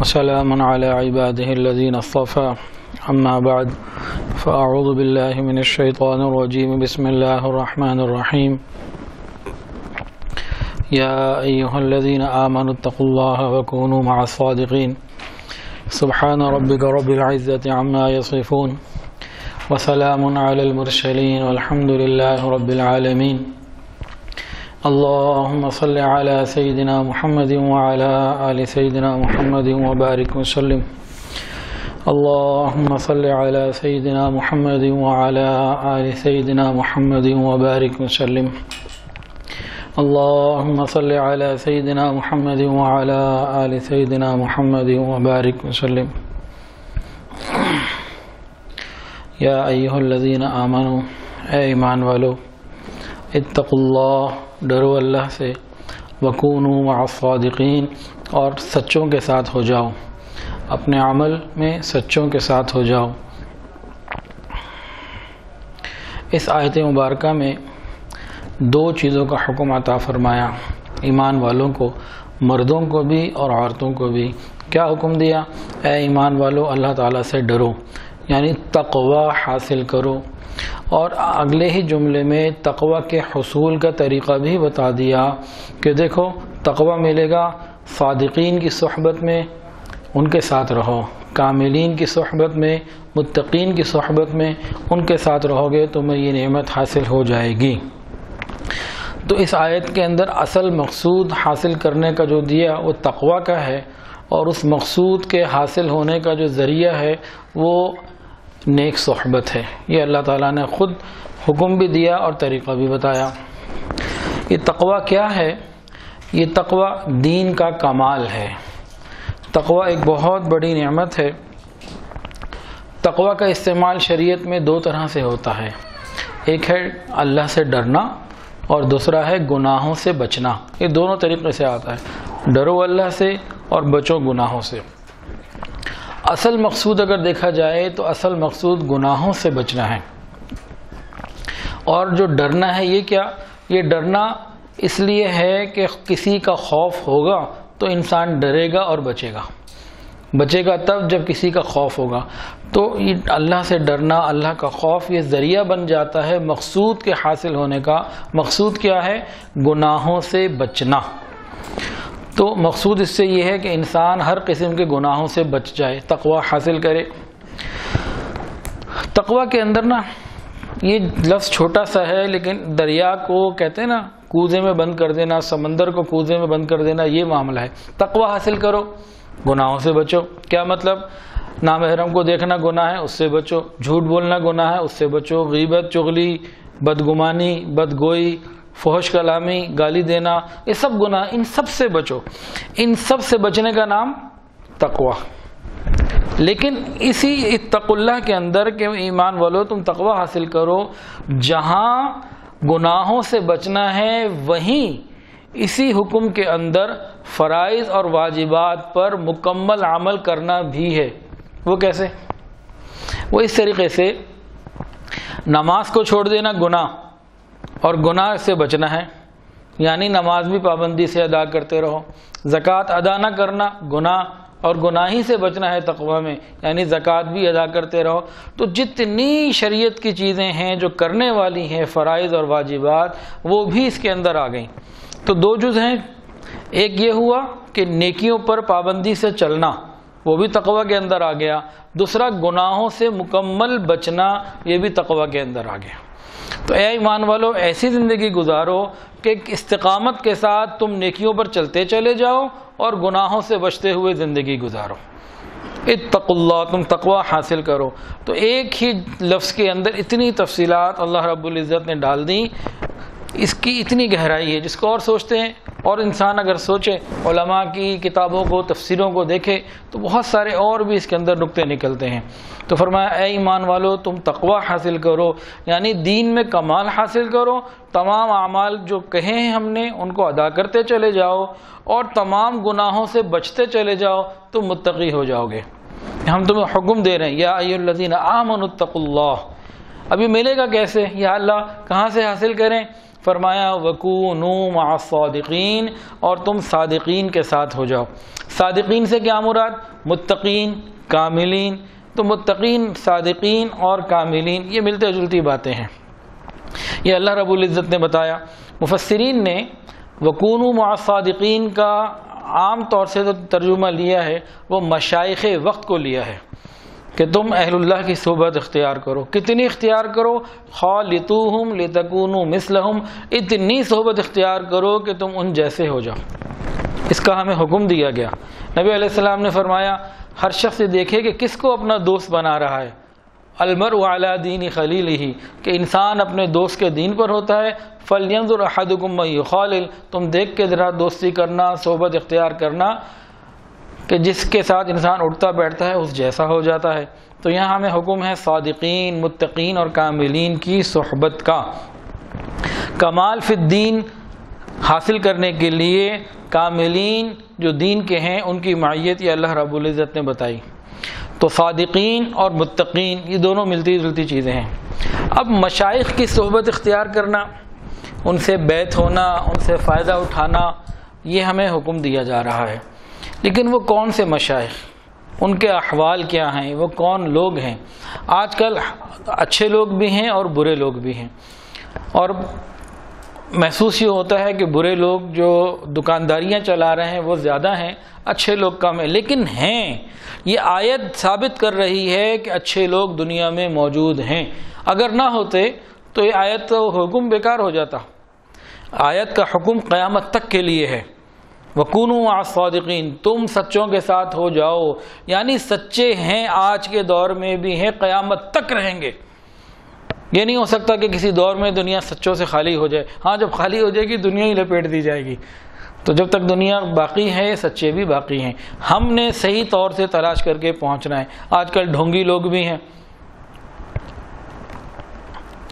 وسلام على عباده الذين اصطفى أما بعد فأعوذ بالله من الشيطان الرجيم بسم الله الرحمن الرحيم يا أيها الذين آمنوا اتقوا الله وكونوا مع الصادقين سبحان ربك رب العزة عما يصفون وسلام على المرسلين والحمد لله رب العالمين اللهم صل على سيدنا محمد وعلى آل سيدنا محمد وبارك وسلم اللهم صل على سيدنا محمد وعلى آل سيدنا محمد وبارك وسلم اللهم صل على سيدنا محمد وعلى آل سيدنا محمد وبارك وسلم یا ایھا الذین آمنوا اے ایمان والو اتقوا اللہ ڈرو اللہ سے وکونوا مع الصادقین اور سچوں کے ساتھ ہو جاؤ اپنے عمل میں سچوں کے ساتھ ہو جاؤ۔ اس آیت مبارکہ میں دو چیزوں کا حکم عطا فرمایا ایمان والوں کو، مردوں کو بھی اور عورتوں کو بھی۔ کیا حکم دیا؟ اے ایمان والو اللہ تعالیٰ سے ڈرو، یعنی تقوی حاصل کرو، اور اگلے ہی جملے میں تقوی کے حصول کا طریقہ بھی بتا دیا کہ دیکھو تقوی ملے گا صادقین کی صحبت میں، ان کے ساتھ رہو، کاملین کی صحبت میں، متقین کی صحبت میں ان کے ساتھ رہو گے تمہیں یہ نعمت حاصل ہو جائے گی۔ تو اس آیت کے اندر اصل مقصود حاصل کرنے کا جو دیا وہ تقوی کا ہے، اور اس مقصود کے حاصل ہونے کا جو ذریعہ ہے وہ نیک صحبت ہے۔ یہ اللہ تعالیٰ نے خود حکم بھی دیا اور طریقہ بھی بتایا۔ یہ تقوی کیا ہے؟ یہ تقوی دین کا کمال ہے۔ تقوی ایک بہت بڑی نعمت ہے۔ تقوی کا استعمال شریعت میں دو طرح سے ہوتا ہے، ایک ہے اللہ سے ڈرنا اور دوسرا ہے گناہوں سے بچنا۔ یہ دونوں طریقے سے آتا ہے، ڈرو اللہ سے اور بچو گناہوں سے۔ اصل مقصود اگر دیکھا جائے تو اصل مقصود گناہوں سے بچنا ہے، اور جو ڈرنا ہے یہ کیا؟ یہ ڈرنا اس لیے ہے کہ کسی کا خوف ہوگا تو انسان ڈرے گا اور بچے گا تب جب کسی کا خوف ہوگا۔ تو یہ اللہ سے ڈرنا، اللہ کا خوف، یہ ذریعہ بن جاتا ہے مقصود کے حاصل ہونے کا۔ مقصود کیا ہے؟ گناہوں سے بچنا۔ تو مقصود اس سے یہ ہے کہ انسان ہر قسم کے گناہوں سے بچ جائے، تقوی حاصل کرے۔ تقوی کے اندر نا یہ لفظ چھوٹا سا ہے، لیکن دریا کو کہتے ہیں نا کوزے میں بند کر دینا، سمندر کو کوزے میں بند کر دینا، یہ معاملہ ہے۔ تقوی حاصل کرو، گناہوں سے بچو۔ کیا مطلب؟ نامحرم کو دیکھنا گناہ ہے، اس سے بچو۔ جھوٹ بولنا گناہ ہے، اس سے بچو۔ غیبت، چغلی، بدگمانی، بدگوئی، فحش کلامی، گالی دینا، یہ سب گناہ، ان سب سے بچو۔ ان سب سے بچنے کا نام تقوی۔ لیکن اسی اتقوا اللہ کے اندر کہ ایمان والو تم تقوی حاصل کرو، جہاں گناہوں سے بچنا ہے وہیں اسی حکم کے اندر فرائض اور واجبات پر مکمل عمل کرنا بھی ہے۔ وہ کیسے؟ وہ اس طریقے سے نماز کو چھوڑ دینا گناہ، اور گناہ سے بچنا ہے، یعنی نماز بھی پابندی سے ادا کرتے رہو۔ زکوٰۃ ادا نہ کرنا گناہ، اور گناہی سے بچنا ہے تقوی میں، یعنی زکوٰۃ بھی ادا کرتے رہو۔ تو جتنی شریعت کی چیزیں ہیں جو کرنے والی ہیں، فرائض اور واجبات، وہ بھی اس کے اندر آ گئیں۔ تو دو جز ہیں، ایک یہ ہوا کہ نیکیوں پر پابندی سے چلنا، وہ بھی تقوی کے اندر آ گیا۔ دوسرا گناہوں سے مکمل بچنا، یہ بھی تقوی کے اندر آ گیا۔ تو اے ایمان والو ایسی زندگی گزارو کہ استقامت کے ساتھ تم نیکیوں پر چلتے چلے جاؤ اور گناہوں سے بچتے ہوئے زندگی گزارو۔ اتقوا اللہ، تم تقوی حاصل کرو۔ تو ایک ہی لفظ کے اندر اتنی تفصیلات اللہ رب العزت نے ڈال دیں، اس کی اتنی گہرائی ہے جس کو اور سوچتے ہیں، اور انسان اگر سوچے، علماء کی کتابوں کو، تفسیروں کو دیکھے تو بہت سارے اور بھی اس کے اندر نقطے نکلتے ہیں۔ تو فرمایا اے ایمان والو تم تقوی حاصل کرو، یعنی دین میں کمال حاصل کرو، تمام اعمال جو کہے ہیں ہم نے ان کو ادا کرتے چلے جاؤ، اور تمام گناہوں سے بچتے چلے جاؤ، تم متقی ہو جاؤ گے۔ ہم تمہیں حکم دے رہے ہیں یا ایھا الذین آمنوا اتقوا اللہ۔ اب یہ ملے گا کیسے؟ یا اللہ کہاں سے حاصل کریں؟ فرمایا وَكُونُوا مَعَ الصَّادِقِينَ، اور تم صادقین کے ساتھ ہو جاؤ۔ صادقین سے کیا مراد؟ متقین، کاملین۔ تو متقین، صادقین اور کاملین یہ ملتے جلتی باتیں ہیں، یہ اللہ رب العزت نے بتایا۔ مفسرین نے وَكُونُوا مَعَ الصَّادِقِينَ کا عام طور سے جو ترجمہ لیا ہے وہ مشائخ وقت کو لیا ہے کہ تم اہل اللہ کی صحبت اختیار کرو۔ کتنی اختیار کرو؟ خالطوہم لتکونوا مثلہم، اتنی صحبت اختیار کرو کہ تم ان جیسے ہو جاؤ۔ اس کا ہمیں حکم دیا گیا۔ نبی علیہ السلام نے فرمایا ہر شخص دیکھے کہ کس کو اپنا دوست بنا رہا ہے۔ المرء علی دین خلیلہ، کہ انسان اپنے دوست کے دین پر ہوتا ہے۔ فلینظر احدکم من یخالل، تم دیکھ کے ذرا دوستی کرنا، صحبت اختیار کرنا کہ جس کے ساتھ انسان اٹھتا بیٹھتا ہے اس جیسا ہو جاتا ہے۔ تو یہاں ہمیں حکم ہے صادقین، متقین اور کاملین کی صحبت کا۔ کمال فی الدین حاصل کرنے کے لیے کاملین جو دین کے ہیں ان کی معیت یہ اللہ رب العزت نے بتائی۔ تو صادقین اور متقین یہ دونوں ملتی جلتی چیزیں ہیں۔ اب مشائخ کی صحبت اختیار کرنا، ان سے بیعت ہونا، ان سے فائدہ اٹھانا، یہ ہمیں حکم دیا جا رہا ہے۔ لیکن وہ کون سے مشائخ، ان کے احوال کیا ہیں، وہ کون لوگ ہیں؟ آج کل اچھے لوگ بھی ہیں اور برے لوگ بھی ہیں، اور محسوس یہ ہوتا ہے کہ برے لوگ جو دکانداریاں چلا رہے ہیں وہ زیادہ ہیں، اچھے لوگ کم ہیں۔ لیکن ہیں، یہ آیت ثابت کر رہی ہے کہ اچھے لوگ دنیا میں موجود ہیں۔ اگر نہ ہوتے تو یہ آیت تو حکم بیکار ہو جاتا۔ آیت کا حکم قیامت تک کے لیے ہے، وَكُونُوا مَعَ الصَّادِقِينَ، تم سچوں کے ساتھ ہو جاؤ، یعنی سچے ہیں، آج کے دور میں بھی ہیں، قیامت تک رہیں گے۔ یہ نہیں ہو سکتا کہ کسی دور میں دنیا سچوں سے خالی ہو جائے۔ ہاں جب خالی ہو جائے گی دنیا ہی لپیٹ دی جائے گی۔ تو جب تک دنیا باقی ہے سچے بھی باقی ہیں۔ ہم نے صحیح طور سے تلاش کر کے پہنچنا ہے۔ آج کل ڈھونگی لوگ بھی ہیں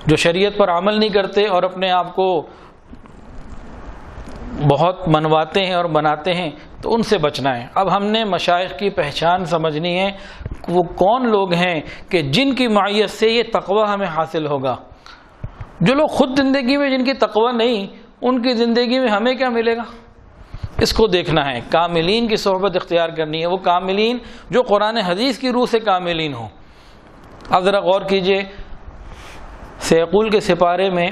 جو شریعت پر عمل نہیں کرتے اور اپنے آپ کو بہت منواتے ہیں اور بناتے ہیں، تو ان سے بچنا ہے۔ اب ہم نے مشائخ کی پہچان سمجھنی ہے، وہ کون لوگ ہیں کہ جن کی معیت سے یہ تقوی ہمیں حاصل ہوگا۔ جو لوگ خود زندگی میں جن کی تقوی نہیں، ان کی زندگی میں ہمیں کیا ملے گا، اس کو دیکھنا ہے۔ کاملین کی صحبت اختیار کرنی ہے، وہ کاملین جو قرآن حدیث کی روح سے کاملین ہوں۔ اب ذرا غور کیجئے، سیقول کے سپارے میں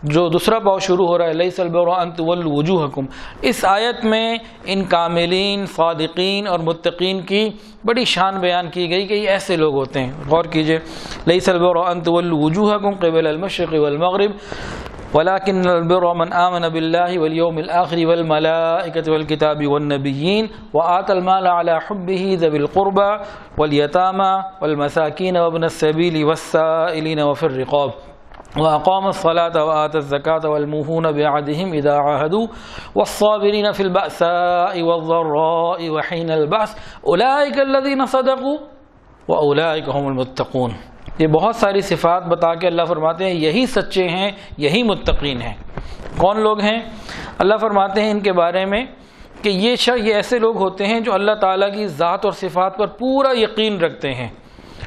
جو دوسرا باب شروع ہو رہا ہے لیس البر ان تولوا وجوہکم، اس آیت میں ان کاملین، صادقین اور متقین کی بڑی شان بیان کی گئی کہ یہ ایسے لوگ ہوتے ہیں۔ غور کیجئے، لیس البر ان تولوا وجوہکم قبل المشرق والمغرب ولكن البر من آمن بالله واليوم الآخر والملائكة والكتاب والنبيين وآتى المال على حبه ذوي القربى واليتامى والمساكين وابن السبيل والسائلين وفي الرقاب وأقام الصلاة وآتى الزكاة والموفون بعهدهم إذا عاهدوا والصابرين في البأساء والضراء وحين البأس أولئك الذين صدقوا وأولئك هم المتقون۔ یہ بہت ساری صفات بتا کے اللہ فرماتے ہیں یہی سچے ہیں، یہی متقین ہیں۔ کون لوگ ہیں؟ اللہ فرماتے ہیں ان کے بارے میں کہ یہ ایسے لوگ ہوتے ہیں جو اللہ تعالیٰ کی ذات اور صفات پر پورا یقین رکھتے ہیں،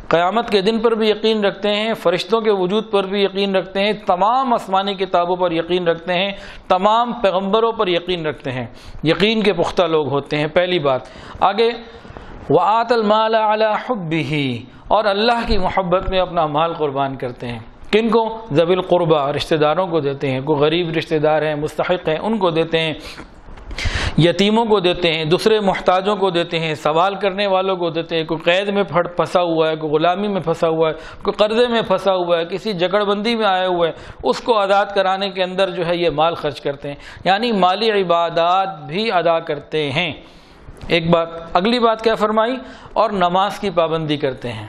قیامت کے دن پر بھی یقین رکھتے ہیں، فرشتوں کے وجود پر بھی یقین رکھتے ہیں، تمام آسمانی کتابوں پر یقین رکھتے ہیں، تمام پیغمبروں پر یقین رکھتے ہیں، یقین کے پختہ لوگ ہوتے ہیں۔ پہلی بات۔ آگے وَآتَى الْمَالَ عَلَى حُبِّهِ، اور اللہ کی محبت میں اپنا مال قربان کرتے ہیں۔ کن کو؟ ذوی القربہ، رشتہ داروں کو دیتے ہیں، کوئی غریب رشتہ دار ہیں، مستحق ہیں، ان کو دیتے ہیں، یتیموں کو دیتے ہیں، دوسرے محتاجوں کو دیتے ہیں، سوال کرنے والوں کو دیتے ہیں، کوئی قید میں پھنسا ہوا ہے، کوئی غلامی میں پھنسا ہوا ہے، کوئی قرضے میں پھنسا ہوا ہے، کسی جگڑ بندی میں آیا ہوا ہے، اس کو آزاد کرانے کے اندر جو ہے یہ مال خرچ کرتے ہیں، یعنی مالی عبادات بھی ادا کرتے ہیں۔ ایک بات۔ اگلی بات کیا فرمائی؟ اور نماز کی پابندی کرتے ہیں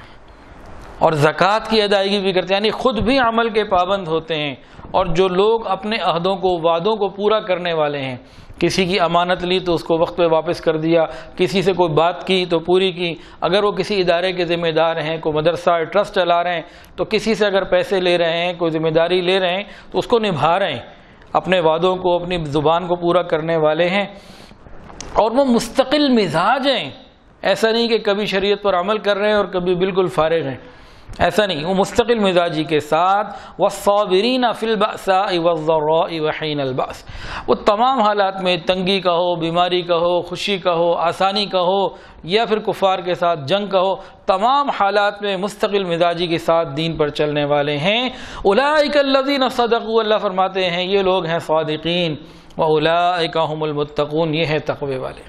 اور زکوٰۃ کی ادائیگی بھی کرتے ہیں، یعنی خود بھی عمل کے پابند ہوتے ہیں۔ اور جو لوگ اپنے عہدوں کو، وعدوں کو پورا کرنے والے ہیں، کسی کی امانت لی تو اس کو وقت پہ واپس کر دیا، کسی سے کوئی بات کی تو پوری کی، اگر وہ کسی ادارے کے ذمہ دار ہیں، کوئی مدرسہ ٹرسٹ چلا رہے ہیں تو کسی سے اگر پیسے لے رہے ہیں، کوئی ذمہ داری لے رہے ہیں تو اس کو نبھا رہے ہیں، اپنے وعدوں کو، اپنی زبان کو پورا کرنے والے ہیں، اور وہ مستقل مزاج ہیں۔ ایسا نہیں کہ کبھی شریعت پر عمل کر رہے ہیں اور کبھی بالکل فارغ ہیں۔ ایسا نہیں، وہ مستقل مزاجی کے ساتھ والصابرین فی البأساء والضراء وحین البأس، وہ تمام حالات میں، تنگی کا ہو، بیماری کا ہو، خوشی کا ہو، آسانی کا ہو، یا پھر کفار کے ساتھ جنگ کا ہو، تمام حالات میں مستقل مزاجی کے ساتھ دین پر چلنے والے ہیں۔ اولئک الذین صدقوا، اللہ فرماتے ہیں یہ لوگ ہیں صادقین، واولئک هم المتقون، یہ ہیں تقوی والے۔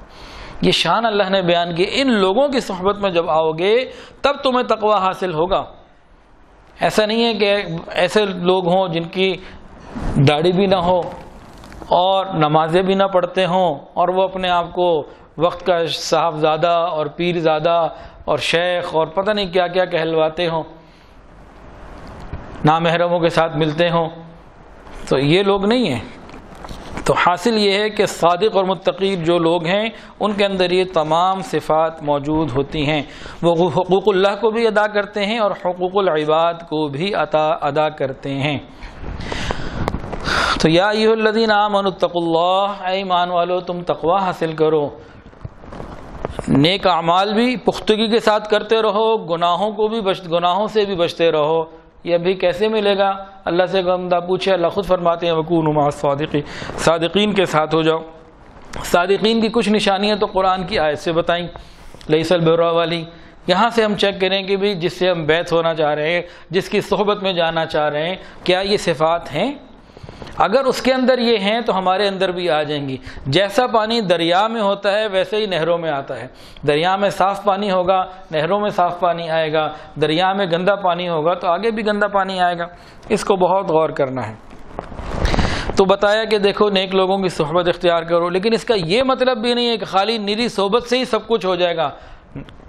یہ شان اللہ نے بیان کی، ان لوگوں کی صحبت میں جب آؤ گے تب تمہیں تقوی حاصل ہوگا۔ ایسا نہیں ہے کہ ایسے لوگ ہوں جن کی داڑھی بھی نہ ہو اور نمازیں بھی نہ پڑھتے ہوں اور وہ اپنے آپ کو وقت کا صاحبزادہ اور پیر زادہ اور شیخ اور پتہ نہیں کیا کیا کہلواتے ہوں، نامحرموں کے ساتھ ملتے ہوں، تو یہ لوگ نہیں ہیں۔ تو حاصل یہ ہے کہ صادق اور متقی جو لوگ ہیں ان کے اندر یہ تمام صفات موجود ہوتی ہیں، وہ حقوق اللہ کو بھی ادا کرتے ہیں اور حقوق العباد کو بھی ادا کرتے ہیں۔ تو یا ایھا الذین آمنوا اتقوا اللہ، اے ایمان والو تم تقوی حاصل کرو، نیک اعمال بھی پختگی کے ساتھ کرتے رہو، گناہوں سے بھی بچتے رہو۔ یہ ابھی کیسے ملے گا؟ اللہ سے بندہ پوچھے، اللہ خود فرماتے ہیں وَكُونُوا مَعَ الصَّادِقِينَ، صادقین کے ساتھ ہو جاؤ۔ صادقین کی کچھ نشانیاں تو قرآن کی آیت سے بتائیں، لیس البر والی، یہاں سے ہم چیک کریں کہ بھی جس سے ہم بیعت ہونا چاہ رہے ہیں، جس کی صحبت میں جانا چاہ رہے ہیں، کیا یہ صفات ہیں؟ اگر اس کے اندر یہ ہیں تو ہمارے اندر بھی آ جائیں گی۔ جیسا پانی دریا میں ہوتا ہے ویسے ہی نہروں میں آتا ہے، دریا میں صاف پانی ہوگا، نہروں میں صاف پانی آئے گا، دریا میں گندا پانی ہوگا تو آگے بھی گندا پانی آئے گا۔ اس کو بہت غور کرنا ہے۔ تو بتایا کہ دیکھو نیک لوگوں کی صحبت اختیار کرو، لیکن اس کا یہ مطلب بھی نہیں ہے کہ خالی نیری صحبت سے ہی سب کچھ ہو جائے گا۔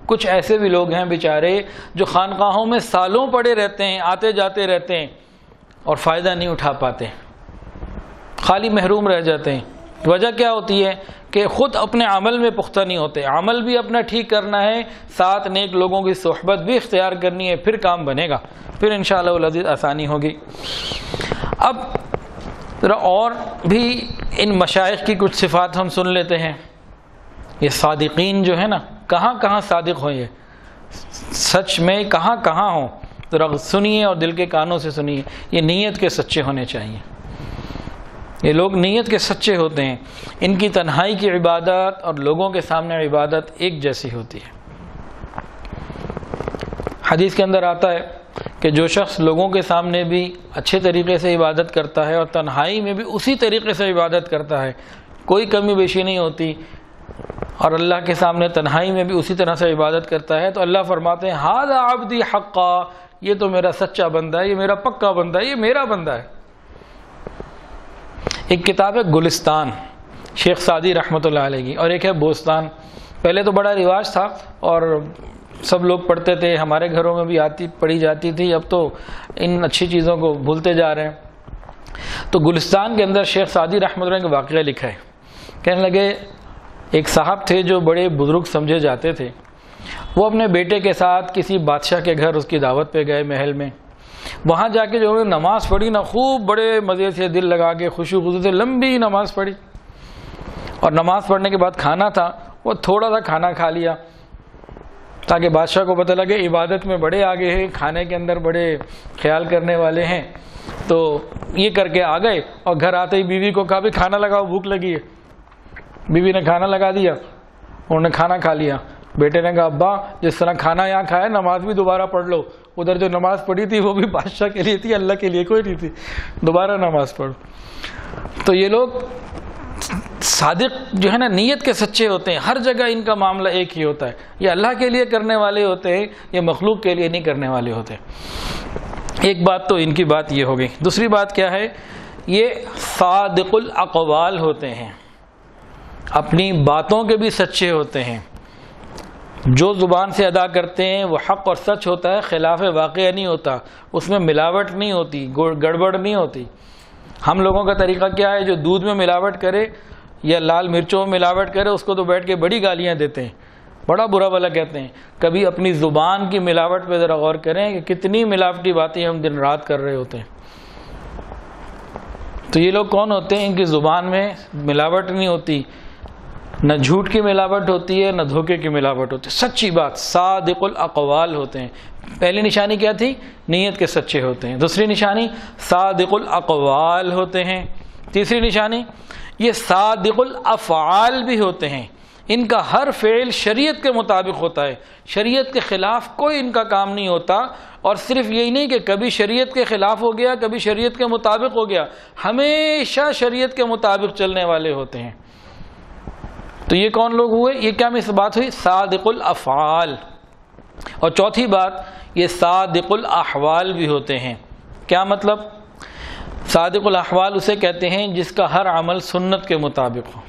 کچھ ایسے بھی لوگ ہیں بیچارے جو خانقاہوں میں سالوں پڑے رہتے ہیں، آتے جاتے رہتے ہیں اور فائدہ نہیں اٹھا پاتے، خالی محروم رہ جاتے ہیں۔ وجہ کیا ہوتی ہے کہ خود اپنے عمل میں پختہ نہیں ہوتے، عمل بھی اپنا ٹھیک کرنا ہے، ساتھ نیک لوگوں کی صحبت بھی اختیار کرنی ہے، پھر کام بنے گا، پھر انشاءاللہ العزیز آسانی ہوگی۔ اب ذرا اور بھی ان مشائخ کی کچھ صفات ہم سن لیتے ہیں۔ یہ صادقین جو ہے نا، کہاں کہاں صادق ہوں، یہ سچ میں کہاں کہاں ہوں، ذرا سنیے اور دل کے کانوں سے سنیے۔ یہ نیت کے سچے ہونے چاہیے، یہ لوگ نیت کے سچے ہوتے ہیں، ان کی تنہائی کی عبادت اور لوگوں کے سامنے عبادت ایک جیسی ہوتی ہے۔ حدیث کے اندر آتا ہے کہ جو شخص لوگوں کے سامنے بھی اچھے طریقے سے عبادت کرتا ہے اور تنہائی میں بھی اسی طریقے سے عبادت کرتا ہے، کوئی کمی بیشی نہیں ہوتی، اور اللہ کے سامنے تنہائی میں بھی اسی طرح سے عبادت کرتا ہے، تو اللہ فرماتے ہیں ھذا عبدی حقا، یہ تو میرا سچا بندہ ہے، یہ میرا پکا بندہ ہے، یہ میرا بندہ ہے۔ ایک کتاب ہے گلستان شیخ سعدی رحمۃ اللہ علیہ کی، اور ایک ہے بوستان۔ پہلے تو بڑا رواج تھا اور سب لوگ پڑھتے تھے، ہمارے گھروں میں بھی پڑھی جاتی تھی، اب تو ان اچھی چیزوں کو بھولتے جا رہے ہیں۔ تو گلستان کے اندر شیخ سعدی رحمۃ اللہ کا واقعہ لکھا ہے۔ کہنے لگے ایک صاحب تھے جو بڑے بزرگ سمجھے جاتے تھے، وہ اپنے بیٹے کے ساتھ کسی بادشاہ کے گھر اس کی دعوت پہ گئے محل میں، وہاں جا کے جو نماز پڑھی نا، خوب بڑے مزے سے دل لگا کے خوشو خضو سے لمبی نماز پڑھی، اور نماز پڑھنے کے بعد کھانا تھا، وہ تھوڑا سا کھانا کھا لیا تاکہ بادشاہ کو پتہ لگے عبادت میں بڑے آگے ہیں، کھانے کے اندر بڑے خیال کرنے والے ہیں۔ تو یہ کر کے آ گئے اور گھر آتے ہی بیوی کو کہا بھی کھانا لگاؤ، بھوک لگی ہے۔ بیوی نے کھانا لگا دیا، انہوں نے کھانا کھا لیا۔ بیٹے نے کہا ابا جس طرح کھانا یہاں کھایا نماز بھی دوبارہ پڑھ لو، ادھر جو نماز پڑھی تھی وہ بھی بادشاہ کے لیے تھی، اللہ کے لیے کوئی نہیں تھی، دوبارہ نماز پڑھو۔ تو یہ لوگ صادق جو ہے نا، نیت کے سچے ہوتے ہیں، ہر جگہ ان کا معاملہ ایک ہی ہوتا ہے، یہ اللہ کے لیے کرنے والے ہوتے ہیں، یہ مخلوق کے لیے نہیں کرنے والے ہوتے۔ ایک بات تو ان کی بات یہ ہو گئی۔ دوسری بات کیا ہے، یہ صادق الاقوال ہوتے ہیں، اپنی باتوں کے بھی سچے ہوتے ہیں، جو زبان سے ادا کرتے ہیں وہ حق اور سچ ہوتا ہے، خلاف واقعہ نہیں ہوتا، اس میں ملاوٹ نہیں ہوتی، گڑبڑ نہیں ہوتی۔ ہم لوگوں کا طریقہ کیا ہے، جو دودھ میں ملاوٹ کرے یا لال مرچوں میں ملاوٹ کرے اس کو تو بیٹھ کے بڑی گالیاں دیتے ہیں، بڑا برا بھلا کہتے ہیں۔ کبھی اپنی زبان کی ملاوٹ پہ ذرا غور کریں کہ کتنی ملاوٹی باتیں ہم دن رات کر رہے ہوتے ہیں۔ تو یہ لوگ کون ہوتے ہیں، ان کی زبان میں ملاوٹ نہیں ہوتی، نہ جھوٹ کی ملاوٹ ہوتی ہے نہ دھوکے کی ملاوٹ ہوتی ہے، سچی بات، صادق الاقوال ہوتے ہیں۔ پہلی نشانی کیا تھی؟ نیت کے سچے ہوتے ہیں۔ دوسری نشانی صادق الاقوال ہوتے ہیں۔ تیسری نشانی یہ صادق الافعال بھی ہوتے ہیں، ان کا ہر فعل شریعت کے مطابق ہوتا ہے، شریعت کے خلاف کوئی ان کا کام نہیں ہوتا۔ اور صرف یہی نہیں کہ کبھی شریعت کے خلاف ہو گیا کبھی شریعت کے مطابق ہو گیا، ہمیشہ شریعت کے مطابق چلنے والے ہوتے ہیں۔ تو یہ کون لوگ ہوئے؟ یہ کیا میں اس بات ہوئی؟ صادق الافعال۔ اور چوتھی بات یہ صادق الاحوال بھی ہوتے ہیں۔ کیا مطلب؟ صادق الاحوال اسے کہتے ہیں جس کا ہر عمل سنت کے مطابق ہو۔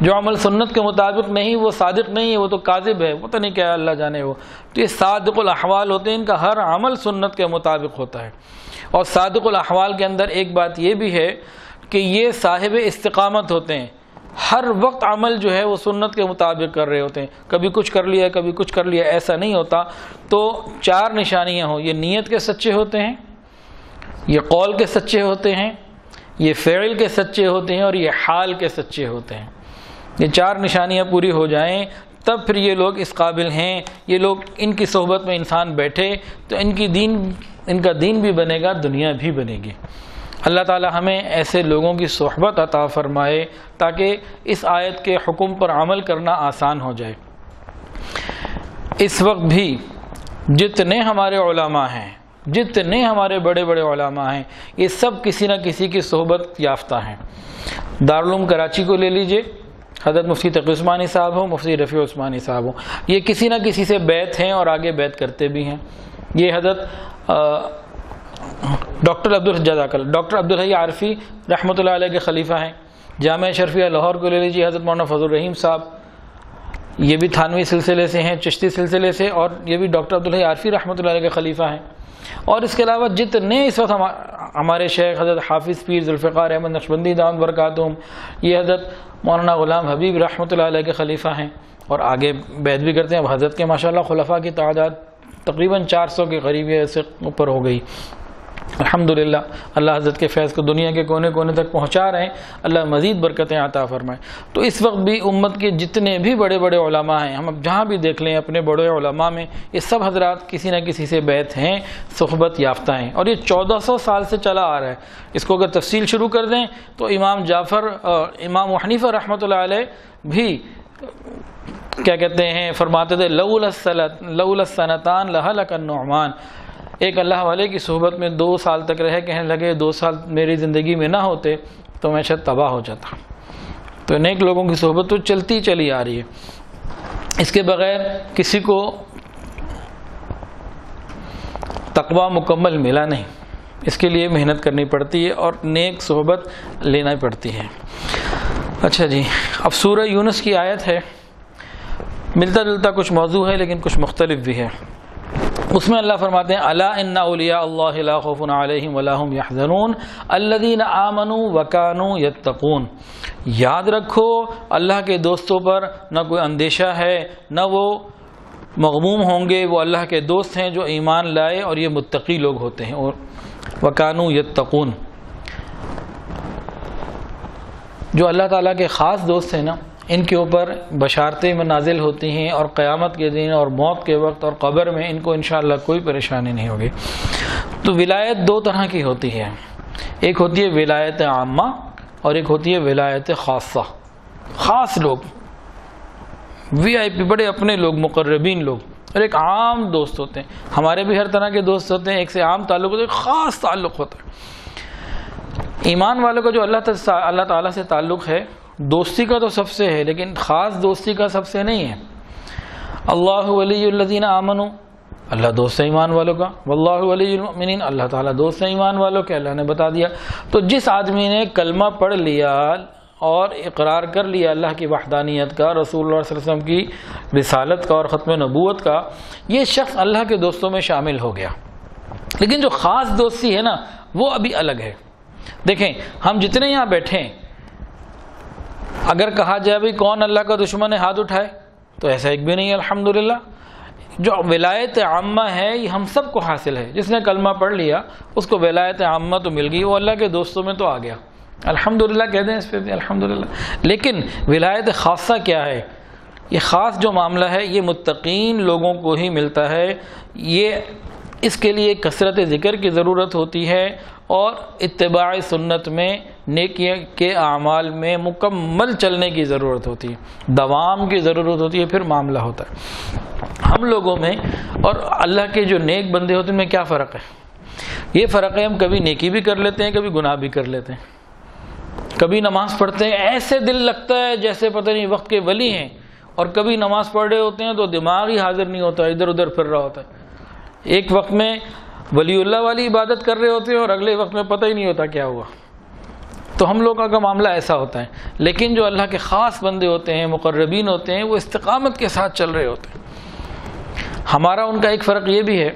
جو عمل سنت کے مطابق نہیں وہ صادق نہیں ہے، وہ تو کاذب ہے، پتہ نہیں کیا اللہ جانے وہ۔ تو یہ صادق الاحوال ہوتے ہیں، ان کا ہر عمل سنت کے مطابق ہوتا ہے۔ اور صادق الاحوال کے اندر ایک بات یہ بھی ہے کہ یہ صاحب استقامت ہوتے ہیں، ہر وقت عمل جو ہے وہ سنت کے مطابق کر رہے ہوتے ہیں، کبھی کچھ کر لیا کبھی کچھ کر لیا، ایسا نہیں ہوتا۔ تو چار نشانیاں ہوں، یہ نیت کے سچے ہوتے ہیں، یہ قول کے سچے ہوتے ہیں، یہ فعل کے سچے ہوتے ہیں، اور یہ حال کے سچے ہوتے ہیں۔ یہ چار نشانیاں پوری ہو جائیں تب پھر یہ لوگ اس قابل ہیں، یہ لوگ ان کی صحبت میں انسان بیٹھے تو ان کا دین بھی بنے گا، دنیا بھی بنے گی۔ اللہ تعالی ہمیں ایسے لوگوں کی صحبت عطا فرمائے تاکہ اس آیت کے حکم پر عمل کرنا آسان ہو جائے۔ اس وقت بھی جتنے ہمارے علماء ہیں، جتنے ہمارے بڑے بڑے علماء ہیں، یہ سب کسی نہ کسی کی صحبت یافتہ ہیں۔ دارالعلوم کراچی کو لے لیجئے، حضرت مفتی تقی عثمانی صاحب ہوں، مفتی رفیع عثمانی صاحب ہوں، یہ کسی نہ کسی سے بیعت ہیں اور آگے بیعت کرتے بھی ہیں۔ یہ حضرت ڈاکٹر عبدالحی عارفی رحمۃ اللہ علیہ کے خلیفہ ہیں۔ جامعہ اشرفیہ لاہور کو لے لیجیے، حضرت مولانا فضل الرحیم صاحب، یہ بھی تھانوی سلسلے سے ہیں، چشتی سلسلے سے، اور یہ بھی ڈاکٹر عبدالحی عارفی رحمۃ اللہ علیہ کے خلیفہ ہیں۔ اور اس کے علاوہ جتنے اس وقت ہمارے شیخ حضرت حافظ پیر ذوالفقار احمد نقشبندی دامت برکاتہم، یہ حضرت مولانا غلام حبیب رحمۃ اللہ علیہ کے خلیفہ ہیں اور آگے بیعت بھی کرتے ہیں۔ اب حضرت کے ماشاءاللہ خلفاء کی تعداد تقریباً 400 کے قریب سے اوپر ہو گئی۔ الحمدللہ اللہ حضرت کے فیض کو دنیا کے کونے کونے تک پہنچا رہے ہیں، اللہ مزید برکتیں عطا فرمائے۔ تو اس وقت بھی امت کے جتنے بھی بڑے بڑے علماء ہیں، ہم اب جہاں بھی دیکھ لیں اپنے بڑے علماء میں، یہ سب حضرات کسی نہ کسی سے بیعت ہیں، صحبت یافتہ ہیں، اور یہ 1400 سال سے چلا آ رہا ہے۔ اس کو اگر تفصیل شروع کر دیں تو امام جعفر امام حنیفہ رحمۃ اللہ علیہ بھی کیا کہتے ہیں، فرماتے تھے لولا السنتان لہلک النعمان۔ ایک اللہ والے کی صحبت میں 2 سال تک رہے، کہنے لگے 2 سال میری زندگی میں نہ ہوتے تو میں شاید تباہ ہو جاتا۔ تو نیک لوگوں کی صحبت تو چلتی چلی آ رہی ہے، اس کے بغیر کسی کو تقوی مکمل ملا نہیں، اس کے لیے محنت کرنی پڑتی ہے اور نیک صحبت لینا پڑتی ہے۔ اچھا جی، اب سورہ یونس کی آیت ہے، ملتا جلتا کچھ موضوع ہے لیکن کچھ مختلف بھی ہے۔ اس میں اللہ فرماتے ہیں الا ان اولیاء اللہ لا خوف علیہم ولا هم يحزنون الذین آمنوا وکانوا یتقون۔ یاد رکھو اللہ کے دوستوں پر نہ کوئی اندیشہ ہے، نہ وہ مغموم ہوں گے، وہ اللہ کے دوست ہیں جو ایمان لائے اور یہ متقی لوگ ہوتے ہیں۔ اور وکانوا یتقون، جو اللہ تعالیٰ کے خاص دوست ہیں نا، ان کے اوپر بشارتیں میں نازل ہوتی ہیں، اور قیامت کے دن اور موت کے وقت اور قبر میں ان کو انشاءاللہ کوئی پریشانی نہیں ہوگی۔ تو ولایت 2 طرح کی ہوتی ہے، ایک ہوتی ہے ولایت عامہ اور ایک ہوتی ہے ولایت خاصہ۔ خاص لوگ، VIP، بڑے اپنے لوگ، مقربین لوگ، اور ایک عام دوست ہوتے ہیں۔ ہمارے بھی ہر طرح کے دوست ہوتے ہیں، ایک سے عام تعلق ہوتا ہے، ایک خاص تعلق ہوتا ہے۔ ایمان والوں کا جو اللہ تعالیٰ سے تعلق ہے، دوستی کا تو سب سے ہے لیکن خاص دوستی کا سب سے نہیں ہے۔ اللہ ولی الذین آمنوا، اللہ دوست ہے ایمان والوں کا، واللہ ولی المؤمنین، اللہ تعالیٰ دوست ہے ایمان والوں کے، اللہ نے بتا دیا۔ تو جس آدمی نے کلمہ پڑھ لیا اور اقرار کر لیا اللہ کی وحدانیت کا، رسول اللہ صلی اللہ علیہ وسلم کی رسالت کا اور ختم نبوت کا، یہ شخص اللہ کے دوستوں میں شامل ہو گیا۔ لیکن جو خاص دوستی ہے نا، وہ ابھی الگ ہے۔ دیکھیں ہم جتنے یہاں بیٹھے ہیں، اگر کہا جائے بھائی کون اللہ کا دشمن ہے، ہاتھ اٹھائے، تو ایسا ایک بھی نہیں ہے الحمدللہ۔ جو ولایت عامہ ہے یہ ہم سب کو حاصل ہے، جس نے کلمہ پڑھ لیا اس کو ولایت عامہ تو مل گئی، وہ اللہ کے دوستوں میں تو آ گیا۔ الحمدللہ کہہ دیں اس پہ بھی الحمدللہ. لیکن ولایت خاصہ کیا ہے؟ یہ خاص جو معاملہ ہے یہ متقین لوگوں کو ہی ملتا ہے. یہ اس کے لیے کثرت ذکر کی ضرورت ہوتی ہے اور اتباع سنت میں نیکی کے اعمال میں مکمل چلنے کی ضرورت ہوتی ہے, دوام کی ضرورت ہوتی ہے, پھر معاملہ ہوتا ہے. ہم لوگوں میں اور اللہ کے جو نیک بندے ہوتے ہیں ان میں کیا فرق ہے؟ یہ فرق ہے ہم کبھی نیکی بھی کر لیتے ہیں, کبھی گناہ بھی کر لیتے ہیں. کبھی نماز پڑھتے ہیں ایسے دل لگتا ہے جیسے پتہ نہیں وقت کے ولی ہیں, اور کبھی نماز پڑھ رہے ہوتے ہیں تو دماغ ہی حاضر نہیں ہوتا, ادھر ادھر پھر رہا ہوتا ہے. ایک وقت میں ولی اللہ والی عبادت کر رہے ہوتے ہیں اور اگلے وقت میں پتہ ہی نہیں ہوتا کیا ہوا. تو ہم لوگوں کا معاملہ ایسا ہوتا ہے. لیکن جو اللہ کے خاص بندے ہوتے ہیں, مقربین ہوتے ہیں, وہ استقامت کے ساتھ چل رہے ہوتے ہیں. ہمارا ان کا ایک فرق یہ بھی ہے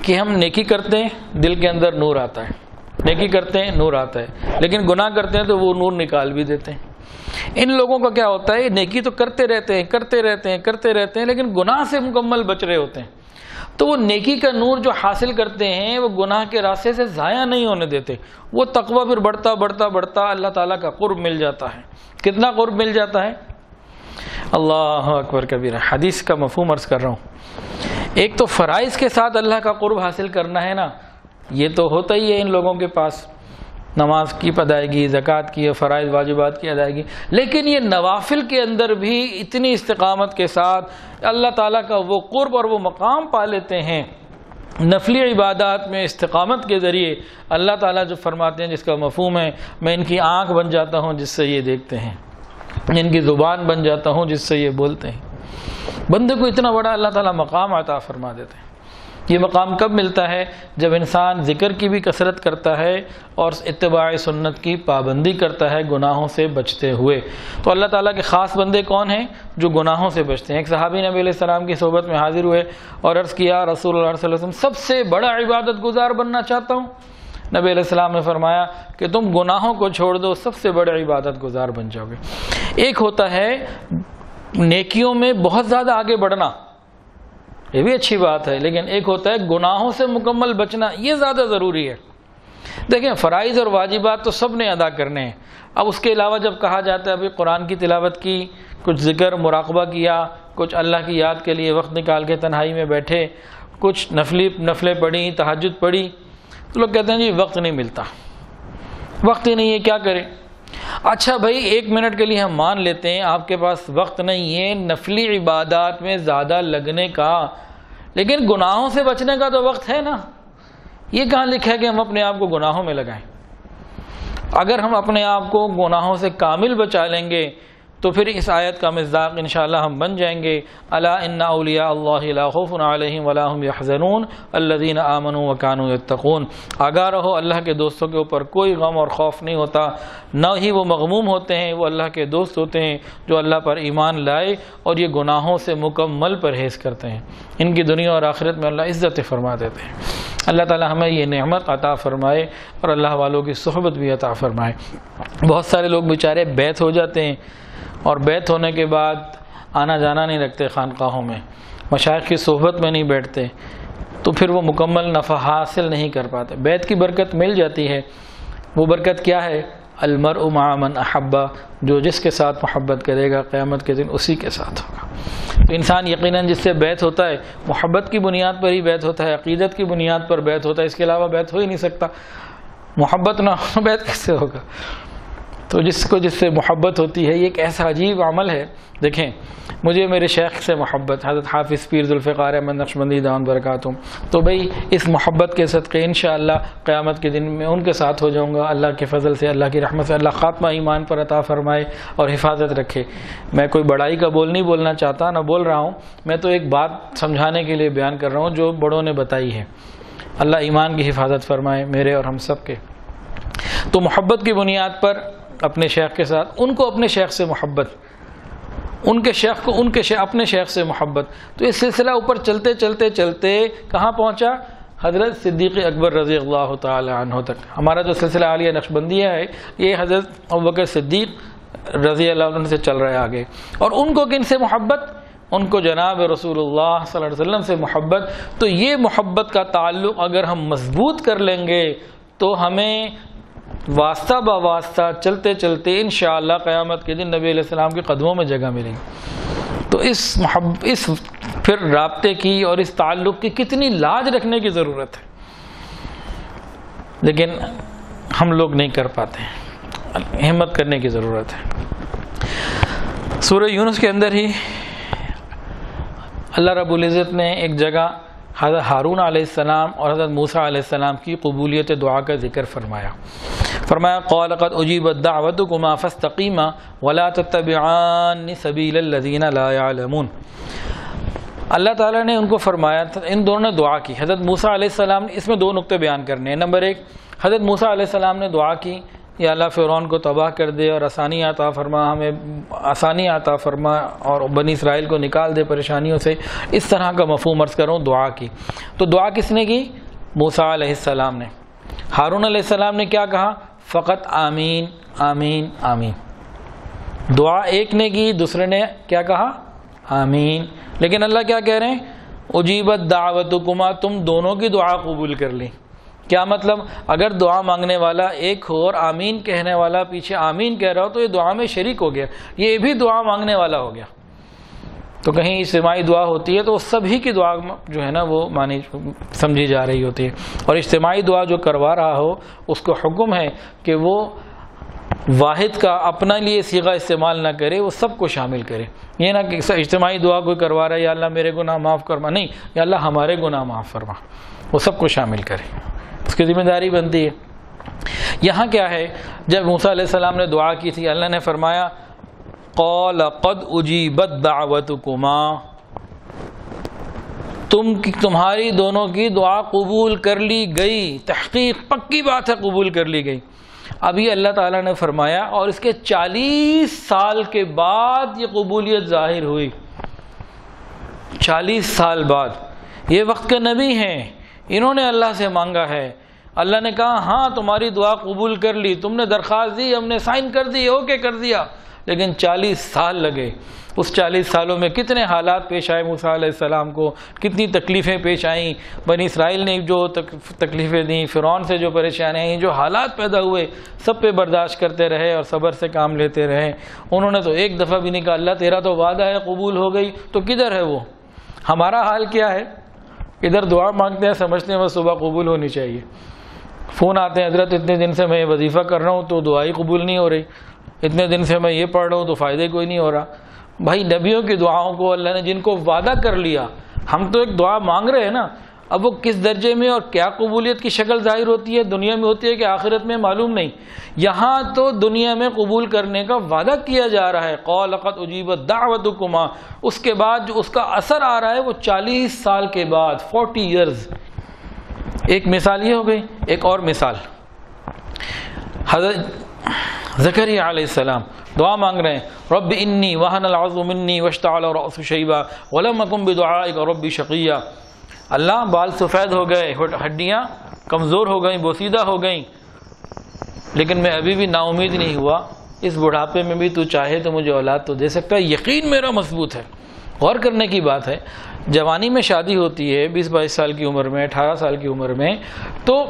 کہ ہم نیکی کرتے ہیں دل کے اندر نور آتا ہے, نیکی کرتے ہیں نور آتا ہے, لیکن گناہ کرتے ہیں تو وہ نور نکال بھی دیتے ہیں. ان لوگوں کا کیا ہوتا ہے, نیکی تو کرتے رہتے ہیں لیکن گناہ سے مکمل بچ رہے ہوتے ہیں. تو وہ نیکی کا نور جو حاصل کرتے ہیں وہ گناہ کے راستے سے ضائع نہیں ہونے دیتے. وہ تقویٰ پھر بڑھتا اللہ تعالیٰ کا قرب مل جاتا ہے. کتنا قرب مل جاتا ہے؟ اللہ اکبر کبیرہ. حدیث کا مفہوم عرض کر رہا ہوں. ایک تو فرائض کے ساتھ اللہ کا قرب حاصل کرنا ہے نا, یہ تو ہوتا ہی ہے ان لوگوں کے پاس, نماز کی ادائیگی, زکوٰۃ کی, فرائض واجبات کی ادائیگی. لیکن یہ نوافل کے اندر بھی اتنی استقامت کے ساتھ اللہ تعالیٰ کا وہ قرب اور وہ مقام پا لیتے ہیں. نفلی عبادات میں استقامت کے ذریعے اللہ تعالیٰ جو فرماتے ہیں, جس کا مفہوم ہے میں ان کی آنکھ بن جاتا ہوں جس سے یہ دیکھتے ہیں, ان کی زبان بن جاتا ہوں جس سے یہ بولتے ہیں. بندے کو اتنا بڑا اللہ تعالیٰ مقام عطا فرما دیتے ہیں. یہ مقام کب ملتا ہے؟ جب انسان ذکر کی بھی کثرت کرتا ہے اور اتباع سنت کی پابندی کرتا ہے گناہوں سے بچتے ہوئے. تو اللہ تعالیٰ کے خاص بندے کون ہیں؟ جو گناہوں سے بچتے ہیں. ایک صحابی نبی علیہ السلام کی صحبت میں حاضر ہوئے اور عرض کیا, رسول اللہ صلی اللہ علیہ وسلم سب سے بڑا عبادت گزار بننا چاہتا ہوں. نبی علیہ السلام نے فرمایا کہ تم گناہوں کو چھوڑ دو, سب سے بڑے عبادت گزار بن جاؤ گے. ایک ہوتا ہے نیکیوں میں بہت زیادہ آگے بڑھنا, یہ بھی اچھی بات ہے, لیکن ایک ہوتا ہے گناہوں سے مکمل بچنا, یہ زیادہ ضروری ہے. دیکھیں فرائض اور واجبات تو سب نے ادا کرنے ہیں. اب اس کے علاوہ جب کہا جاتا ہے ابھی قرآن کی تلاوت کی, کچھ ذکر مراقبہ کیا, کچھ اللہ کی یاد کے لیے وقت نکال کے تنہائی میں بیٹھے, کچھ نفلیں پڑھی, تہجد پڑھی, تو لوگ کہتے ہیں جی وقت نہیں ملتا, وقت ہی نہیں ہے, کیا کریں. اچھا بھائی 1 منٹ کے لیے ہم مان لیتے ہیں آپ کے پاس وقت نہیں ہے نفلی عبادات میں زیادہ لگنے کا, لیکن گناہوں سے بچنے کا تو وقت ہے نا. یہ کہاں لکھا ہے کہ ہم اپنے آپ کو گناہوں میں لگائیں؟ اگر ہم اپنے آپ کو گناہوں سے کامل بچا لیں گے تو پھر اس آیت کا مصداق انشاءاللہ ہم بن جائیں گے. الا ان اولیاء اللہ لا خوف علیہم ولا هم يحزنون الذین آمنوا وکانوا یتقون. آگاہ رہو اللہ کے دوستوں کے اوپر کوئی غم اور خوف نہیں ہوتا, نہ ہی وہ مغموم ہوتے ہیں, وہ اللہ کے دوست ہوتے ہیں جو اللہ پر ایمان لائے اور یہ گناہوں سے مکمل پرہیز کرتے ہیں. ان کی دنیا اور آخرت میں اللہ عزت فرما دیتے ہیں. اللہ تعالی ہمیں یہ نعمت عطا فرمائے اور اللہ والوں کی صحبت بھی عطا فرمائے. بہت سارے لوگ بیچارے بیت ہو جاتے ہیں اور بیت ہونے کے بعد آنا جانا نہیں رکھتے, خانقاہوں میں مشائخ کی صحبت میں نہیں بیٹھتے, تو پھر وہ مکمل نفع حاصل نہیں کر پاتے. بیت کی برکت مل جاتی ہے. وہ برکت کیا ہے؟ المرء مع من احبہ, جو جس کے ساتھ محبت کرے گا قیامت کے دن اسی کے ساتھ ہوگا. تو انسان یقیناً جس سے بیت ہوتا ہے محبت کی بنیاد پر ہی بیت ہوتا ہے, عقیدت کی بنیاد پر بیت ہوتا ہے, اس کے علاوہ بیت ہو ہی نہیں سکتا. محبت نہ ہو بیت کس سے ہوگا؟ تو جس سے محبت ہوتی ہے, یہ ایک ایسا عجیب عمل ہے. دیکھیں مجھے میرے شیخ سے محبت, حضرت حافظ پیر ذوالفقار احمد نقشبندی دامت برکاتہم, تو بھئی اس محبت کے صدقے انشاءاللہ قیامت کے دن میں ان کے ساتھ ہو جاؤں گا. اللہ کے فضل سے, اللہ کی رحمت سے اللہ خاتمہ ایمان پر عطا فرمائے اور حفاظت رکھے. میں کوئی بڑائی کا بول نہیں بولنا چاہتا, نہ بول رہا ہوں, میں تو ایک بات سمجھانے کے لیے بیان کر رہا ہوں جو بڑوں نے بتائی ہے. اللہ ایمان کی حفاظت فرمائے میرے اور ہم سب کے. تو محبت کی بنیاد پر اپنے شیخ کے ساتھ, ان کو اپنے شیخ سے محبت, ان کے شیخ کو اپنے شیخ سے محبت. تو یہ سلسلہ اوپر چلتے چلتے چلتے کہاں پہنچا؟ حضرت صدیق اکبر رضی اللہ تعالی عنہ تک. ہمارا جو سلسلہ عالیہ نقشبندیہ ہے یہ حضرت ابوبکر صدیق رضی اللہ عنہ سے چل رہا ہے آگے. اور ان کو کن سے محبت؟ ان کو جناب رسول اللہ صلی اللہ علیہ وسلم سے محبت. تو یہ محبت کا تعلق اگر ہم مضبوط کر لیں گے تو ہمیں واسطہ بواسطہ چلتے چلتے انشاءاللہ قیامت کے دن نبی علیہ السلام کے قدموں میں جگہ ملے گی۔ تو اس پھر رابطے کی اور اس تعلق کی کتنی لاج رکھنے کی ضرورت ہے، لیکن ہم لوگ نہیں کر پاتے ہیں، ہمت کرنے کی ضرورت ہے۔ سورہ یونس کے اندر ہی اللہ رب العزت نے ایک جگہ حضرت ہارون علیہ السلام اور حضرت موسیٰ علیہ السلام کی قبولیت دعا کا ذکر فرمایا۔ قال قد اجیبت دعوتکما فاستقیما ولا تتبعان سبیل الذین لا يعلمون۔ اللہ تعالیٰ نے ان کو فرمایا، ان دونوں نے دعا کی۔ حضرت موسیٰ علیہ السلام نے اس میں دو نقطے بیان کرنے ہیں۔ نمبر ایک، حضرت موسیٰ علیہ السلام نے دعا کی، یا اللہ فرعون کو تباہ کر دے اور آسانی عطا فرما، ہمیں آسانی عطا فرما اور بنی اسرائیل کو نکال دے پریشانیوں سے، اس طرح کا مفہوم عرض کروں دعا کی۔ تو دعا کس نے کی؟ موسیٰ علیہ السلام نے۔ ہارون علیہ السلام نے کیا کہا؟ فقط آمین آمین آمین۔ دعا ایک نے کی، دوسرے نے کیا کہا؟ آمین۔ لیکن اللہ کیا کہہ رہے ہیں؟ اجیبت دعوتکما، تم دونوں کی دعا قبول کر لی۔ کیا مطلب؟ اگر دعا مانگنے والا ایک ہو اور آمین کہنے والا پیچھے آمین کہہ رہا ہو تو یہ دعا میں شریک ہو گیا، یہ بھی دعا مانگنے والا ہو گیا۔ تو کہیں اجتماعی دعا ہوتی ہے تو سبھی کی دعا جو ہے نا وہ مانی سمجھی جا رہی ہوتی ہے، اور اجتماعی دعا جو کروا رہا ہو اس کو حکم ہے کہ وہ واحد کا اپنا لیے صیغہ استعمال نہ کرے، وہ سب کو شامل کرے۔ یہ نہ کہ اجتماعی دعا کوئی کروا رہا ہے یا اللہ میرے گناہ معاف فرما، نہیں، یا اللہ ہمارے گناہ معاف فرما، وہ سب کو شامل کرے، اس کی ذمہ داری بنتی ہے۔ یہاں کیا ہے، جب موسیٰ علیہ السلام نے دعا کی تھی، اللہ نے فرمایا قال قد اجیبت دعوتکما، تمہاری دونوں کی دعا قبول کر لی گئی، تحقیق پکی بات ہے قبول کر لی گئی۔ ابھی اللہ تعالیٰ نے فرمایا اور اس کے 40 سال کے بعد یہ قبولیت ظاہر ہوئی، 40 سال بعد۔ یہ وقت کے نبی ہیں، انہوں نے اللہ سے مانگا ہے، اللہ نے کہا ہاں تمہاری دعا قبول کر لی، تم نے درخواست دی، ہم نے سائن کر دی، اوکے کر دیا، لیکن 40 سال لگے۔ اس 40 سالوں میں کتنے حالات پیش آئے موسیٰ علیہ السلام کو، کتنی تکلیفیں پیش آئیں، بنی اسرائیل نے جو تکلیفیں دیں، فرعون سے جو پریشانیاں آئیں، جو حالات پیدا ہوئے، سب پہ برداشت کرتے رہے اور صبر سے کام لیتے رہے۔ انہوں نے تو ایک دفعہ بھی نہیں کہا اللہ تیرا تو وعدہ ہے قبول ہو گئی، تو کدھر ہے وہ؟ ہمارا حال کیا ہے؟ ادھر دعا مانگتے ہیں، سمجھتے ہیں بس صبح قبول ہونی چاہیے، فون آتے ہیں حضرت اتنے دن سے میں یہ وظیفہ کر رہا ہوں تو دعائی قبول نہیں ہو رہی، اتنے دن سے میں یہ پڑھ رہا ہوں تو فائدے کوئی نہیں ہو رہا۔ بھائی نبیوں کی دعاؤں کو اللہ نے جن کو وعدہ کر لیا، ہم تو ایک دعا مانگ رہے ہیں نا، اب وہ کس درجے میں اور کیا قبولیت کی شکل ظاہر ہوتی ہے، دنیا میں ہوتی ہے کہ آخرت میں، معلوم نہیں۔ یہاں تو دنیا میں قبول کرنے کا وعدہ کیا جا رہا ہے، قال قد اجیبت دعوتکما، اس کے بعد جو اس کا اثر آ رہا ہے وہ 40 سال کے بعد، 40 ایئرز۔ ایک مثال یہ ہو گئی، ایک اور مثال، حضرت زکریا علیہ السلام دعا مانگ رہے ہیں، رب انی وہن العظم منی واشتعل الرأس شیبا ولم اکن بدعائک رب شقیا۔ اللہ بال سفید ہو گئے، ہڈیاں کمزور ہو گئیں، بوسیدہ ہو گئیں، لیکن میں ابھی بھی نا امید نہیں ہوا، اس بڑھاپے میں بھی تو چاہے تو مجھے اولاد تو دے سکتا ہے، یقین میرا مضبوط ہے۔ غور کرنے کی بات ہے، جوانی میں شادی ہوتی ہے 20-22 سال کی عمر میں، 18 سال کی عمر میں، تو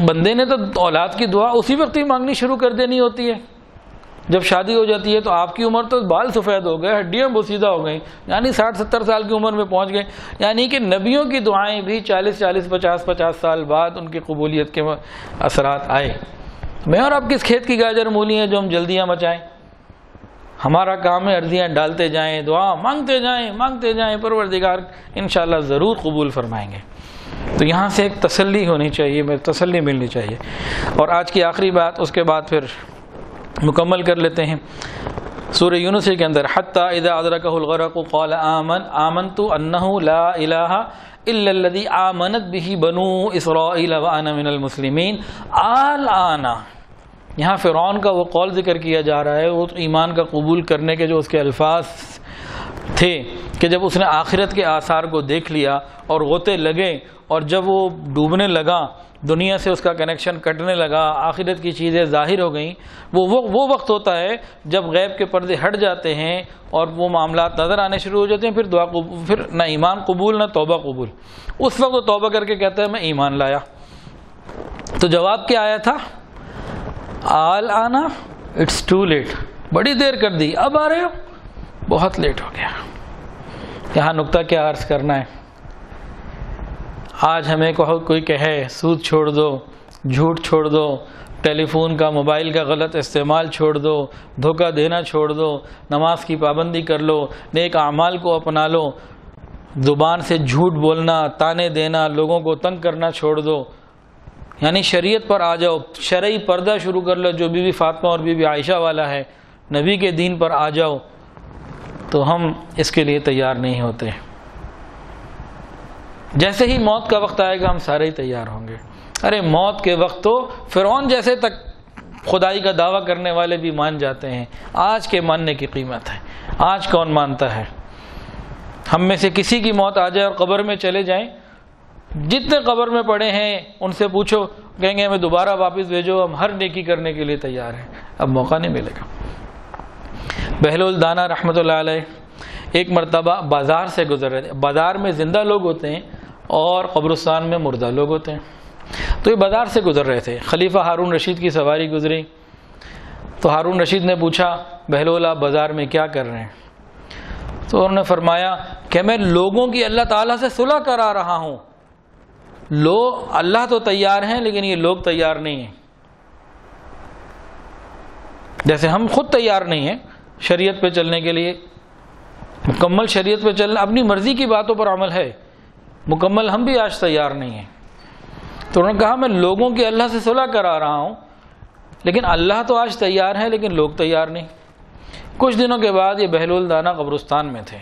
بندے نے تو اولاد کی دعا اسی وقت ہی مانگنی شروع کر دینی ہوتی ہے۔ جب شادی ہو جاتی ہے تو آپ کی عمر تو بال سفید ہو گئے، ہڈیاں بوسیدہ ہو گئیں، یعنی 60-70 سال کی عمر میں پہنچ گئے، یعنی کہ نبیوں کی دعائیں بھی 40-40 50-50 سال بعد ان کی قبولیت کے اثرات آئے۔ میں اور آپ کس کھیت کی گاجر مولی ہیں جو ہم جلدیاں مچائیں؟ ہمارا کام ہے عرضیاں ڈالتے جائیں، دعا مانگتے جائیں، پروردگار انشاءاللہ ضرور قبول فرمائیں گے۔ تو یہاں سے ایک تسلی ہونی چاہیے، تسلی ملنی چاہیے۔ اور آج کی آخری بات، اس کے بعد پھر مکمل کر لیتے ہیں۔ سورہ یونس کے اندر حتی اذا ادرکہ الغرق قال آمنت انہ لا الہ الا الذی آمنت بہ بنو اسرائیل وانا من المسلمین الآن۔ یہاں فرعون کا وہ قول ذکر کیا جا رہا ہے، وہ ایمان کا قبول کرنے کے جو اس کے الفاظ تھے کہ جب اس نے آخرت کے آثار کو دیکھ لیا اور غوطے لگے، اور جب وہ ڈوبنے لگا، دنیا سے اس کا کنیکشن کٹنے لگا، آخرت کی چیزیں ظاہر ہو گئیں، وہ وقت ہوتا ہے جب غیب کے پردے ہٹ جاتے ہیں اور وہ معاملات نظر آنے شروع ہو جاتے ہیں، پھر دعا پھر نہ ایمان قبول نہ توبہ قبول۔ اس وقت وہ توبہ کر کے کہتا ہے میں ایمان لایا۔ تو جواب کیا آیا تھا؟ آل آنا اٹس ٹو لیٹ، بڑی دیر کر دی، اب آ رہے ہو، بہت لیٹ ہو گیا۔ یہاں نقطہ کیا عرض کرنا ہے، آج ہمیں کوئی کہے سود چھوڑ دو، جھوٹ چھوڑ دو، ٹیلی فون کا موبائل کا غلط استعمال چھوڑ دو، دھوکہ دینا چھوڑ دو، نماز کی پابندی کر لو، نیک اعمال کو اپنا لو، زبان سے جھوٹ بولنا، تانے دینا، لوگوں کو تنگ کرنا چھوڑ دو، یعنی شریعت پر آ جاؤ، شرعی پردہ شروع کر لو جو بی بی فاطمہ اور بی بی عائشہ والا ہے، نبی کے دین پر آ جاؤ، تو ہم اس کے لیے تیار نہیں ہوتے۔ جیسے ہی موت کا وقت آئے گا ہم سارے ہی تیار ہوں گے۔ ارے موت کے وقت تو فرعون جیسے تک خدائی کا دعویٰ کرنے والے بھی مان جاتے ہیں، آج کے ماننے کی قیمت ہے، آج کون مانتا ہے؟ ہم میں سے کسی کی موت آ جائے اور قبر میں چلے جائیں، جتنے قبر میں پڑے ہیں ان سے پوچھو، کہیں گے ہمیں دوبارہ واپس بھیجو، ہم ہر نیکی کرنے کے لیے تیار ہیں، اب موقع نہیں ملے گا۔ بہلول دانا رحمۃ اللہ علیہ ایک مرتبہ بازار سے گزر رہے تھے، بازار میں زندہ لوگ ہوتے ہیں اور قبرستان میں مردہ لوگ ہوتے ہیں، تو یہ بازار سے گزر رہے تھے، خلیفہ ہارون رشید کی سواری گزری، تو ہارون رشید نے پوچھا بہلول آپ بازار میں کیا کر رہے ہیں؟ تو انہوں نے فرمایا کہ میں لوگوں کی اللہ تعالیٰ سے صلح کرا رہا ہوں، اللہ تو تیار ہیں لیکن یہ لوگ تیار نہیں ہیں، جیسے ہم خود تیار نہیں ہیں شریعت پہ چلنے کے لیے، مکمل شریعت پہ چلنا، اپنی مرضی کی باتوں پر عمل ہے، مکمل ہم بھی آج تیار نہیں ہیں۔ تو انہوں نے کہا میں لوگوں کی اللہ سے صلح کرا رہا ہوں، لیکن اللہ تو آج تیار ہے لیکن لوگ تیار نہیں۔ کچھ دنوں کے بعد یہ بہلول دانا قبرستان میں تھے،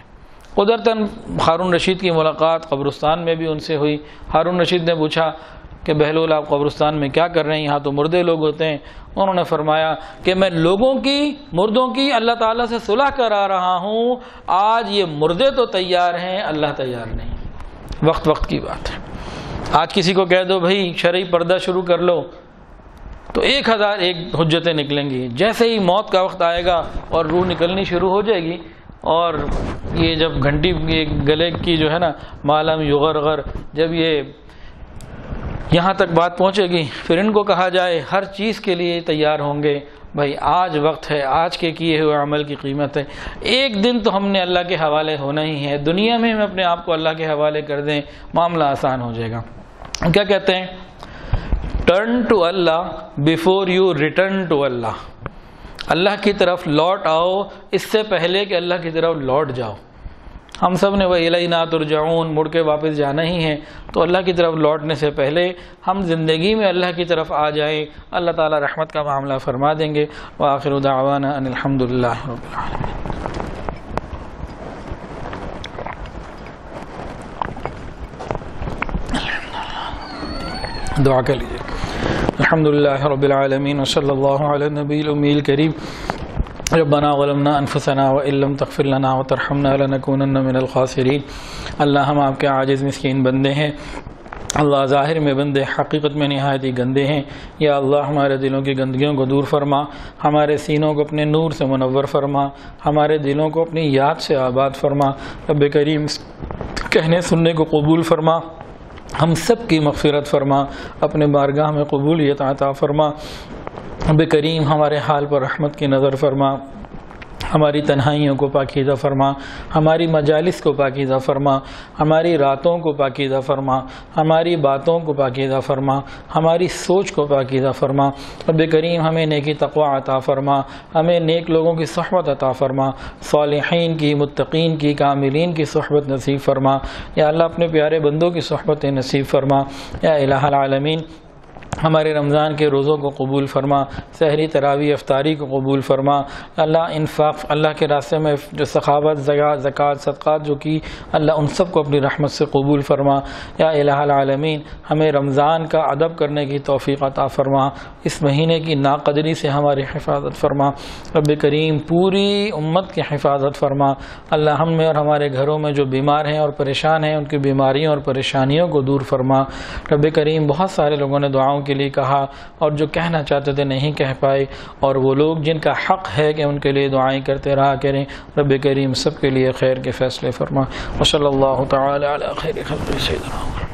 قدرتاً ہارون رشید کی ملاقات قبرستان میں بھی ان سے ہوئی۔ ہارون رشید نے پوچھا کہ بہلول آپ قبرستان میں کیا کر رہے ہیں، یہاں تو مردے لوگ ہوتے ہیں؟ انہوں نے فرمایا کہ میں لوگوں کی، مردوں کی اللہ تعالیٰ سے صلح کرا رہا ہوں، آج یہ مردے تو تیار ہیں، اللہ تیار نہیں۔ وقت کی بات ہے، آج کسی کو کہہ دو بھائی شرعی پردہ شروع کر لو تو 1001 حجتیں نکلیں گی، جیسے ہی موت کا وقت آئے گا اور روح نکلنی شروع ہو جائے گی، اور یہ جب گھنٹی گلے کی جو ہے نا معلوم یغرغر، جب یہ یہاں تک بات پہنچے گی پھر ان کو کہا جائے ہر چیز کے لیے تیار ہوں گے، بھائی آج وقت ہے، آج کے کیے ہوئے عمل کی قیمت ہے، ایک دن تو ہم نے اللہ کے حوالے ہونا ہی ہے، دنیا میں ہم اپنے آپ کو اللہ کے حوالے کر دیں، معاملہ آسان ہو جائے گا۔ کیا کہتے ہیں؟ Turn to Allah before you return to Allah, Allah کی طرف لوٹ آؤ اس سے پہلے کہ اللہ کی طرف لوٹ جاؤ۔ ہم سب نے وَإِلَيْنَا تُرْجَعُونَ، مڑ کے واپس جانا ہی ہے، تو اللہ کی طرف لوٹنے سے پہلے ہم زندگی میں اللہ کی طرف آ جائیں، اللہ تعالی رحمت کا معاملہ فرما دیں گے۔ وآخر دعوانا ان الحمد للہ رب العالمین۔ دعا کر لیجیے۔ الحمد للہ رب العالمین وصلی اللہ علی النبی الامی الکریم۔ ربنا ظلمنا انفسنا وان لم تغفر لنا وترحمنا لنکونن من الخاسرین۔ اللہ ہم آپ کے عاجز مسکین بندے ہیں، اللہ ظاہر میں بندے حقیقت میں نہایت ہی گندے ہیں، یا اللہ ہمارے دلوں کی گندگیوں کو دور فرما، ہمارے سینوں کو اپنے نور سے منور فرما، ہمارے دلوں کو اپنی یاد سے آباد فرما۔ رب کریم کہنے سننے کو قبول فرما، ہم سب کی مغفرت فرما، اپنے بارگاہ میں قبولیت عطا فرما۔ رب کریم ہمارے حال پر رحمت کی نظر فرما، ہماری تنہائیوں کو پاکیزہ فرما، ہماری مجالس کو پاکیزہ فرما، ہماری راتوں کو پاکیزہ فرما، ہماری باتوں کو پاکیزہ فرما، ہماری سوچ کو پاکیزہ فرما۔ رب کریم ہمیں نیکی تقوی عطا فرما، ہمیں نیک لوگوں کی صحبت عطا فرما، صالحین کی، متقین کی، کاملین کی صحبت نصیب فرما۔ یا اللہ اپنے پیارے بندوں کی صحبت نصیب فرما۔ یا الہ العالمین ہمارے رمضان کے روزوں کو قبول فرما، سحری تراویح افطاری کو قبول فرما۔ اللہ انفاق، اللہ کے راستے میں جو سخاوت، زکوٰۃ، صدقات جو کی، اللہ ان سب کو اپنی رحمت سے قبول فرما۔ یا الہ العالمین ہمیں رمضان کا ادب کرنے کی توفیق عطا فرما، اس مہینے کی ناقدری سے ہماری حفاظت فرما۔ رب کریم پوری امت کی حفاظت فرما۔ اللہ ہم میں اور ہمارے گھروں میں جو بیمار ہیں اور پریشان ہیں ان کی بیماریوں اور پریشانیوں کو دور فرما۔ رب کریم بہت سارے لوگوں نے دعاؤں کے لیے کہا اور جو کہنا چاہتے تھے نہیں کہہ پائے، اور وہ لوگ جن کا حق ہے کہ ان کے لیے دعائیں کرتے رہا کریں، رب کریم سب کے لیے خیر کے فیصلے فرما۔ وصلی اللہ تعالی علی خیر خلق سیدنا